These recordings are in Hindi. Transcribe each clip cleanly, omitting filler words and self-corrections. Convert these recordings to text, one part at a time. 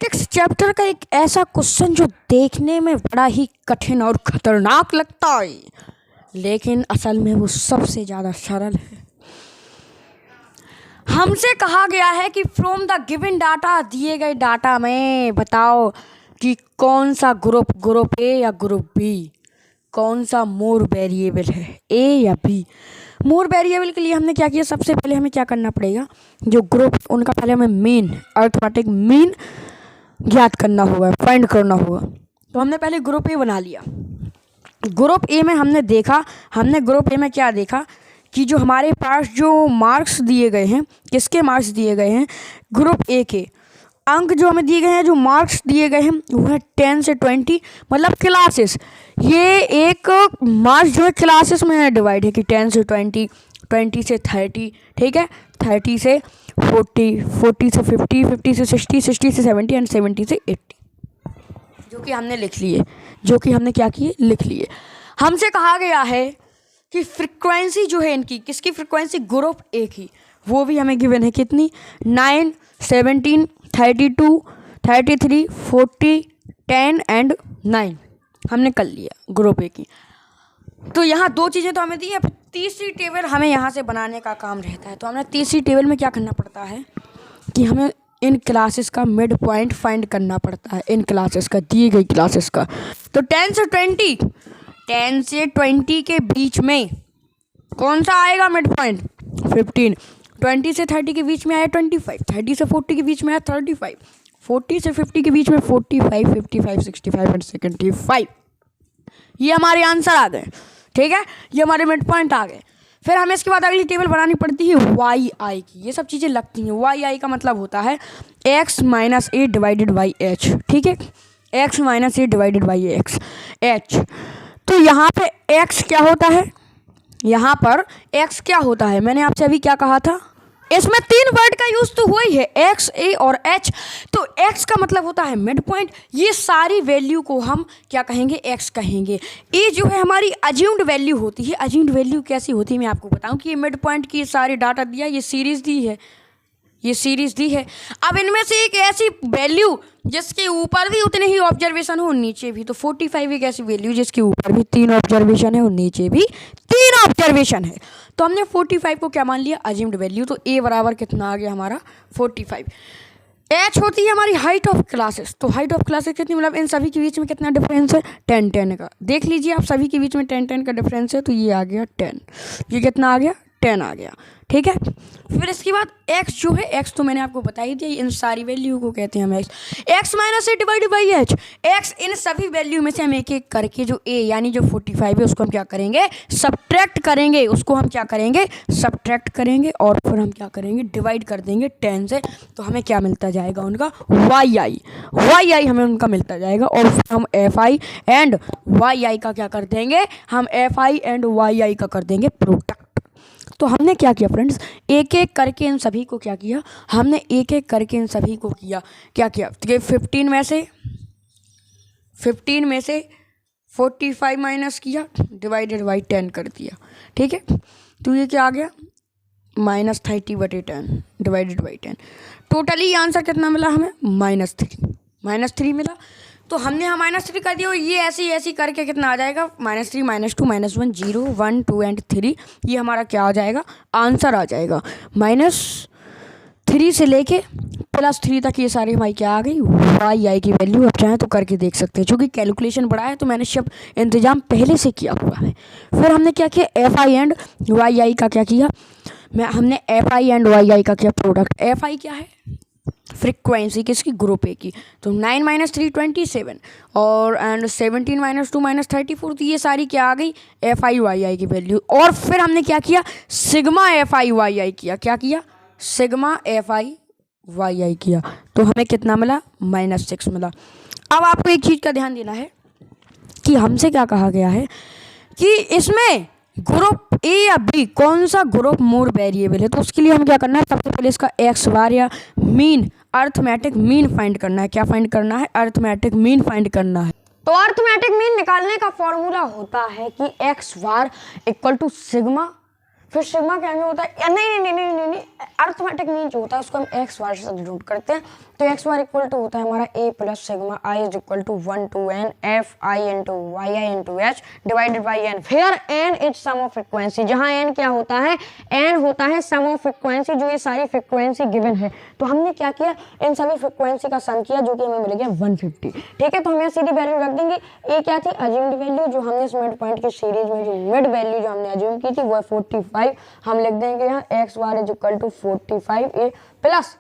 मैथमेटिक्स चैप्टर का एक ऐसा क्वेश्चन जो देखने में बड़ा ही कठिन और खतरनाक लगता है, लेकिन असल में वो सबसे ज़्यादा सरल है। हमसे कहा गया है कि फ्रॉम द गिवन डाटा, दिए गए डाटा में बताओ कि कौन सा ग्रुप ए या ग्रुप बी, कौन सा मोर वेरिएबल है, ए या बी। मोर वेरिएबल के लिए हमने क्या किया, सबसे पहले हमें क्या करना पड़ेगा, जो ग्रुप उनका पहले हमें मीन, अर्थमेटिक मीन ज्ञात करना होगा, फाइंड करना होगा। तो हमने पहले ग्रुप ए बना लिया। ग्रुप ए में हमने ग्रुप ए में क्या देखा कि जो हमारे पास जो मार्क्स दिए गए हैं, किसके मार्क्स दिए गए हैं, ग्रुप ए के अंक जो हमें दिए गए हैं, जो मार्क्स दिए गए हैं वो है 10 से 20, मतलब क्लासेस। ये एक मार्क्स जो है क्लासेस में डिवाइड है कि 10 से 20, 20 से 30, ठीक है, 30 से 40, 40 से 50, 50 से 60, 60 से 70 एंड 70 से 80, जो कि हमने लिख लिए, जो कि हमने क्या किए, लिख लिए। हमसे कहा गया है कि फ्रीक्वेंसी जो है इनकी, किसकी फ्रीक्वेंसी, ग्रुप ए की, वो भी हमें गिवन है कितनी, 9, 17, 32, 33, 40, 10 एंड 9 हमने कर लिया ग्रुप ए की। तो यहाँ दो चीज़ें तो हमें दी है, तीसरी टेबल हमें यहाँ से बनाने का काम रहता है। तो हमें तीसरी टेबल में क्या करना पड़ता है कि हमें इन क्लासेस का मिड पॉइंट फाइंड करना पड़ता है, इन क्लासेस का, दिए गई क्लासेस का। तो 10 से 20 के बीच में कौन सा आएगा मिड पॉइंट, 15। 20 से 30 के बीच में आया 25, 30 से 40 के बीच में आया 35, 40 से 50 के बीच में 45, 55, 65 एंड 75। ये हमारे आंसर आ गए, ठीक है, ये हमारे मिड पॉइंट आ गए। फिर हमें इसके बाद अगली टेबल बनानी पड़ती है वाई आई की। ये सब चीज़ें लगती हैं। वाई आई का मतलब होता है x minus A divided by H, ठीक है, x minus A divided by x, H. तो यहाँ पे x क्या होता है, यहाँ पर x क्या होता है, मैंने आपसे अभी क्या कहा था, इसमें 3 वर्ड का यूज तो हुआ ही है, x, a और h। तो x का मतलब होता है मिड पॉइंट। ये सारी वैल्यू को हम क्या कहेंगे, x कहेंगे। a जो है हमारी अज्यूम्ड वैल्यू होती है। अज्यूम्ड वैल्यू कैसी होती है, मैं आपको बताऊं कि ये मिड पॉइंट की सारी डाटा दिया, ये सीरीज दी है, ये सीरीज दी है। अब इनमें से एक ऐसी वैल्यू जिसके ऊपर भी उतने ही ऑब्जर्वेशन हो, नीचे भी। तो 45 एक ऐसी वैल्यू जिसके ऊपर भी 3 ऑब्जर्वेशन है और नीचे भी 3 ऑब्जर्वेशन है। तो हमने 45 को क्या मान लिया, अज्यूम्ड वैल्यू। तो ए बराबर कितना आ गया हमारा, 45। एच होती है हमारी हाइट ऑफ क्लासेस। तो हाइट ऑफ क्लासेस कितनी, मतलब इन सभी के बीच में कितना डिफरेंस है, 10 का। देख लीजिए आप, सभी के बीच में 10 का डिफरेंस है। तो ये आ गया 10, ये कितना आ गया, 10 आ गया, ठीक है। फिर इसके बाद x जो है, x तो मैंने आपको बता ही दिया, इन सारी वैल्यू को कहते हैं हम x minus A divided by H. x इन सभी वैल्यू में से हम एक एक करके जो a यानी जो 45 है उसको हम क्या करेंगे, सब्ट्रैक्ट करेंगे, उसको हम क्या करेंगे, सब्ट्रैक्ट करेंगे, और फिर हम क्या करेंगे, डिवाइड कर देंगे 10 से। तो हमें क्या मिलता जाएगा, उनका वाई आई हमें उनका मिलता जाएगा। और फिर हम एफ आई एंड वाई आई का क्या कर देंगे, हम एफ आई एंड वाई आई का कर देंगे प्रोडक्ट। तो हमने क्या किया फ्रेंड्स, एक एक करके इन सभी को क्या किया, हमने एक एक करके इन सभी को किया, क्या किया, 15 में से 45 माइनस किया, डिवाइडेड बाई 10 कर दिया, ठीक है। तो ये क्या आ गया, -30/10 डिवाइडेड बाई 10। टोटली आंसर कितना मिला हमें, -3 मिला। तो हमने यहाँ -3 कर दिया, और ये ऐसी करके कितना आ जाएगा, -3, -2, -1, 0, 1, 2 एंड 3। ये हमारा क्या आ जाएगा, आंसर आ जाएगा। -3 से लेके +3 तक ये सारी हमारी क्या आ गई, वाई आई की वैल्यू। आप चाहें तो करके देख सकते हैं, चूँकि कैलकुलेशन बड़ा है तो मैंने सब इंतजाम पहले से किया हुआ है। फिर हमने क्या किया, एफ आई एंड वाई आई का क्या किया, हमने एफ आई एंड वाई आई का किया प्रोडक्ट। एफ आई क्या है, फ्रीक्वेंसी किसकी, ग्रुप ए की। तो 9 - 3 27 और एंड 17 - 2 - 34। तो ये सारी क्या आ गई, एफ आई वाई आई की वैल्यू। और फिर हमने क्या किया, सिग्मा एफ आई वाई आई किया, क्या किया, सिग्मा एफ आई वाई आई किया। तो हमें कितना मिला, -6 मिला। अब आपको एक चीज़ का ध्यान देना है कि हमसे क्या कहा गया है कि इसमें ग्रुप ए या बी कौन सा ग्रुप मोर वेरिएबल है। तो उसके लिए हमें क्या करना है, सबसे पहले इसका एक्स बार या मीन, अर्थमेटिक मीन फाइंड करना है। क्या फाइंड करना है, अर्थमेटिक मीन फाइंड करना है। तो अर्थमेटिक मीन निकालने का फॉर्मूला होता है कि X bar equal to sigma, फिर सिग्मा क्या होता है, नहीं, अर्थमेटिक मीन जो होता है उसको हम एक्स बार से डिनोट करते हैं। तो एक्स बार इक्वल टू होता है हमारा A plus sigma I is equal to 1 to n F I into Y I into H divided by N. फिर N is sum of frequency, जहाँ एन क्या होता है, एन होता है सम ऑफ फ्रिक्वेंसी, जो ये सारी फ्रिक्वेंसी गिवन है। तो हमने क्या किया, इन सभी फ्रिक्वेंसी का सम किया, जो कि हमें मिल गया 150। ठीक है, तो हम यहाँ सीधी वैल्यू रख देंगे। ए क्या थी, अज्यूम्ड वैल्यू, जो हमने इस मिड पॉइंट की सीरीज में जो मिड वैल्यू जो हमने अज्यूम की थी वो है 45। हम लिख देंगे यहाँ X bar is equal to 45 A plus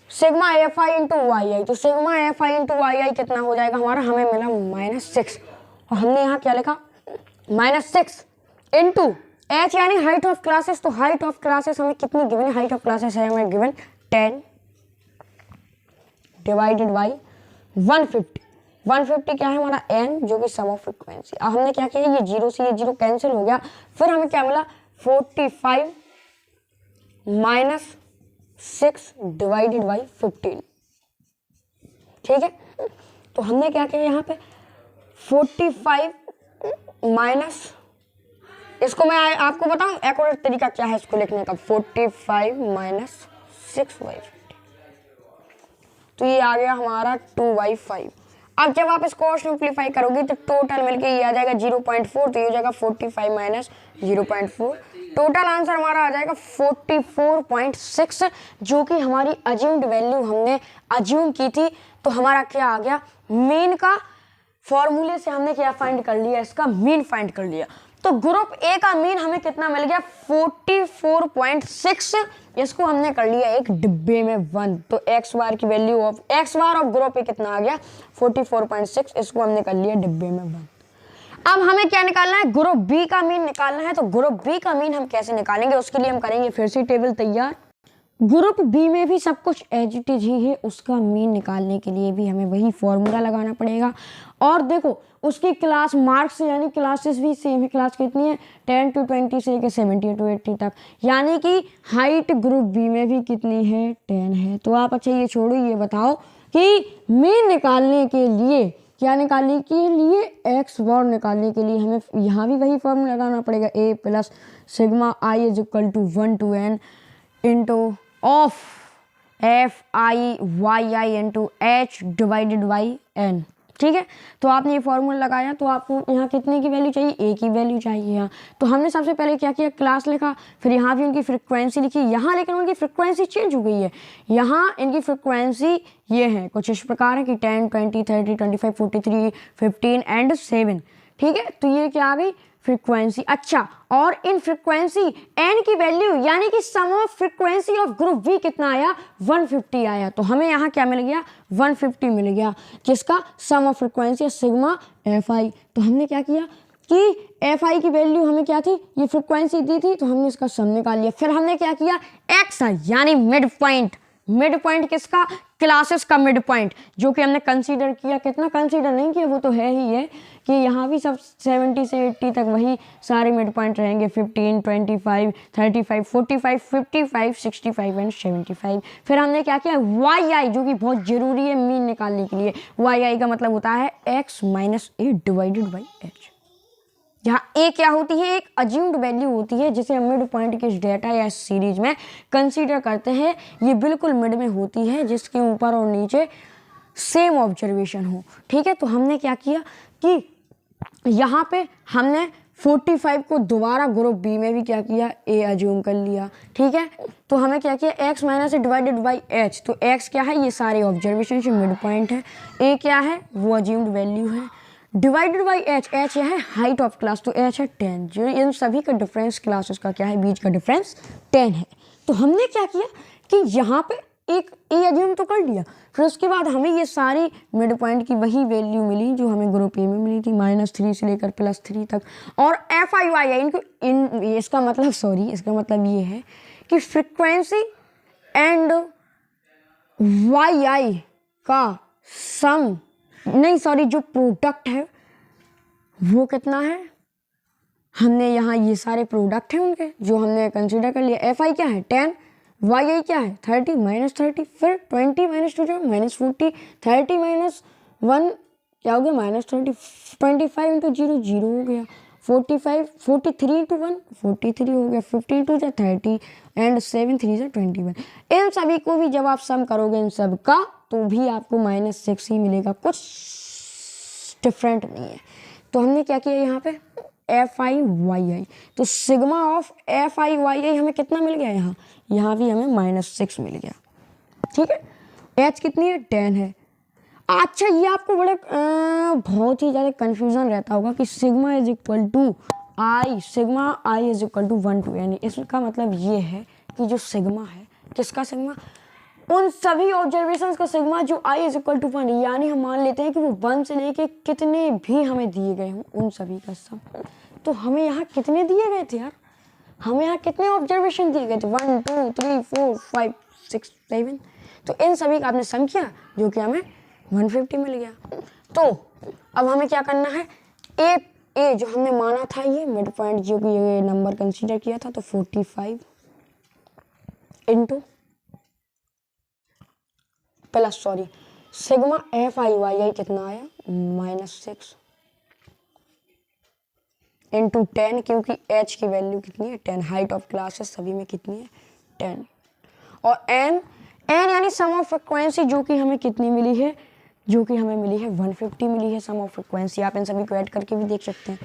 sigma F I into Y I. तो sigma F I into Y I कितना हो जाएगा हमारा, हमें मिला -6, और हमने यहाँ क्या लिखा -6 इंटू एच यानी हाइट ऑफ क्लासेस। तो हाइट ऑफ क्लासेस हमें कितनी गिवन है, हाइट ऑफ क्लासेस है हमें गिवन 10 डिवाइडेड बाई 150। 150 क्या है हमारा n, जो कि सम ऑफ फ्रिक्वेंसी। अब हमने क्या किया, ये 0 से ये 0 कैंसिल हो गया, फिर हमें क्या मिला 45 -6 डिवाइडेड बाई 15। ठीक है, तो हमने क्या किया यहाँ पे 45 माइनस, इसको मैं आपको बताऊं एक्यूरेट तरीका क्या है इसको लिखने का, 45 - 6/50। तो ये आ गया हमारा 2/5। अब जब आप इसको और सिंप्लीफाई करोगे तो टोटल मिलके ये आ जाएगा 0.4, तो ये हो जाएगा 45 - 0.4। टोटल आंसर हमारा आ जाएगा 44.6, जो कि हमारी अज्यूम्ड वैल्यू हमने अज्यूम की थी। तो हमारा क्या आ गया, मीन का फॉर्मूले से हमने क्या फाइंड कर लिया, इसका मीन फाइंड कर लिया। तो ग्रुप ए का मीन हमें कितना मिल गया 44.6, इसको हमने कर लिया एक डिब्बे में 1। तो एक्स बार की value of x bar of group A कितना आ गया 44.6, इसको हमने कर लिया डिब्बे में 1। अब हमें क्या निकालना है, ग्रुप बी का मीन निकालना है। तो ग्रुप बी का मीन हम कैसे निकालेंगे, उसके लिए हम करेंगे फिर से टेबल तैयार। ग्रुप बी में भी सब कुछ एज इट इज ही है, उसका मीन निकालने के लिए भी हमें वही फॉर्मूला लगाना पड़ेगा। और देखो उसकी क्लास मार्क्स यानी क्लासेस भी सेम है। क्लास कितनी है 10 to 20 से लेकर 70 to 80 तक, यानी कि हाइट ग्रुप बी में भी कितनी है 10 है। तो आप अच्छा ये छोड़ो, ये बताओ कि मीन निकालने के लिए क्या निकालने के लिए, एक्स बार निकालने के लिए हमें यहाँ भी वही फॉर्मूला लगाना पड़ेगा, A plus sigma I is equal to 1 to n into of F I Y I into H divided by N. ठीक है, तो आपने ये फॉर्मूला लगाया, तो आपको यहाँ कितने की वैल्यू चाहिए, ए की वैल्यू चाहिए यहाँ। तो हमने सबसे पहले क्या किया, क्लास लिखा, फिर यहाँ भी उनकी फ्रिक्वेंसी लिखी। यहाँ लेकिन उनकी फ्रिक्वेंसी चेंज हो गई है, यहाँ इनकी फ्रिक्वेंसी ये है कुछ इस प्रकार है कि 10, 20, 30, 25, 43, 15 एंड 7। ठीक है, तो ये क्या आ गई फ्रिक्वेंसी। अच्छा, और इन फ्रिक्वेंसी एन की वैल्यू यानी कि sum of frequency of group V कितना आया 150 आया। तो हमें यहाँ क्या मिल गया 150 मिल गया, किसका sum of frequency sigma F I. तो हमने क्या किया कि एफ आई की वैल्यू हमें क्या थी, ये फ्रिक्वेंसी दी थी, तो हमने इसका सम निकाल लिया। फिर हमने क्या किया एक्स यानी मिड पॉइंट, मिड पॉइंट किसका, क्लासेस का मिड पॉइंट, जो कि हमने कंसीडर किया। कितना कंसीडर नहीं किया, वो तो है ही है कि यहाँ भी सब 70 से 80 तक वही सारे मिड पॉइंट रहेंगे, 15, 25, 35, 45, 55, 65 एंड 75। फिर हमने क्या किया वाई आई, जो कि बहुत जरूरी है मीन निकालने के लिए। वाई आई का मतलब होता है x minus A divided by H, जहाँ ए क्या होती है, एक अज्यूम्ड वैल्यू होती है जिसे हम मिड पॉइंट के डेटा या सीरीज में कंसीडर करते हैं। ये बिल्कुल मिड में होती है, जिसके ऊपर और नीचे सेम ऑब्जर्वेशन हो। ठीक है, तो हमने क्या किया कि यहाँ पे हमने 45 को दोबारा ग्रुप बी में भी क्या किया, ए अज्यूम कर लिया। ठीक है, तो हमें क्या किया x minus A divided by H. तो एक्स क्या है, ये सारे ऑब्जर्वेशन से मिड पॉइंट है। ए क्या है, वो अज्यूम्ड वैल्यू है, डिवाइडेड बाई एच, एच यह है हाइट ऑफ क्लास, तो एच है 10। जो इन सभी का डिफरेंस क्लासेस का क्या है, बीच का डिफरेंस 10 है। तो हमने क्या किया कि यहाँ पे एक ए अज्यूम तो कर लिया, फिर उसके बाद हमें ये सारी मिड पॉइंट की वही वैल्यू मिली जो हमें ग्रुप ए में मिली थी, -3 से लेकर +3 तक। और एफ आई वाई आई इनको इसका मतलब ये है कि फ्रिक्वेंसी एंड वाई आई का सम जो प्रोडक्ट है वो कितना है, हमने यहाँ ये सारे प्रोडक्ट हैं उनके जो हमने कंसीडर कर लिया। एफ आई क्या है 10, वाई आई क्या है 30 -30, फिर 20 - 2 -40, 30 - 1 क्या हो गया -30, 25 × 0 0 हो गया, 45 43 इंटू 1 43 हो गया, 15 टू जा 30 एंड 7 3 जा 21। इन सभी को भी जब आप सम करोगे इन सब का तो भी आपको -6 ही मिलेगा, कुछ डिफरेंट नहीं है। तो हमने क्या किया यहाँ पे FI तो सिग्मा ऑफ FI हमें कितना मिल गया, यहाँ भी हमें -6 मिल गया। ठीक है, H कितनी है 10 है। अच्छा ये आपको बड़ा बहुत ही ज़्यादा कन्फ्यूज़न रहता होगा कि sigma is equal to I, sigma I is equal to 1 to n। इसका मतलब ये है कि जो सिग्मा है, किसका सिग्मा, उन सभी ऑब्जर्वेशंस का सिग्मा जो आई इज इक्वल टू 1, यानी हम मान लेते हैं कि वो 1 से लेके कितने भी हमें दिए गए हों उन सभी का सम। तो हमें यहाँ कितने दिए गए थे यार, हमें यहाँ कितने ऑब्जर्वेशन दिए गए थे 1 2 3 4 5 6 7। तो इन सभी का आपने सम किया जो कि हमें 150 मिल गया। तो अब हमें क्या करना है, ए जो हमने माना था ये मिड पॉइंट जो कि ये नंबर कंसीडर किया था, तो 45 इंटू प्लस सिग्मा FI कितना आया -6 इंटू 10, क्योंकि H की वैल्यू कितनी है 10, हाइट ऑफ क्लासेस सभी में कितनी है 10, और n यानी सम ऑफ फ्रीक्वेंसी जो कि हमें कितनी मिली है, जो कि हमें मिली है 150 मिली है सम ऑफ फ्रीक्वेंसी। आप इन सभी को ऐड करके भी देख सकते हैं,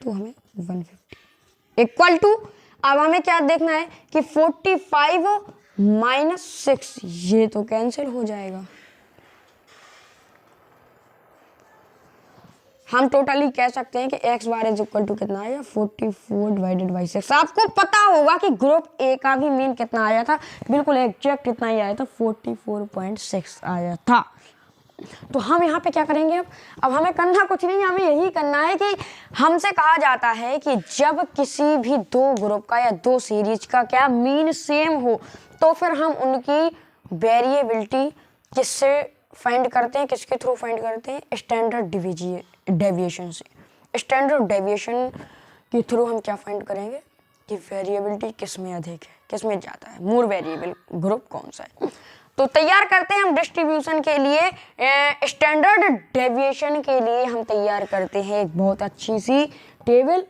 तो हमें 150 इक्वल टू, अब हमें क्या देखना है कि 45 -6 ये तो कैंसिल हो जाएगा। हम टोटली कह सकते हैं कि x bar is equal to कितना आया 44 डिवाइडेड बाई 6। आपको पता होगा कि ग्रुप ए का भी मीन कितना आया था, बिल्कुल एग्जैक्ट कितना ही आया था 44.6 आया था। तो हम यहाँ पे क्या करेंगे, अब हमें करना कुछ नहीं, हमें यही करना है कि हमसे कहा जाता है कि जब किसी भी दो ग्रुप का या दो सीरीज का क्या मीन सेम हो तो फिर हम उनकी वेरिएबिलिटी किससे फाइंड करते हैं, किसके थ्रू फाइंड करते हैं, स्टैंडर्ड डेविएशन से। स्टैंडर्ड डेविएशन के थ्रू हम क्या फाइंड करेंगे कि वेरिएबिलिटी किस में अधिक है, किस में ज़्यादा है, मोर वेरिएबल ग्रुप कौन सा है। तो तैयार करते हैं हम डिस्ट्रीब्यूशन के लिए, स्टैंडर्ड डेविएशन के लिए हम तैयार करते हैं एक बहुत अच्छी सी टेबल।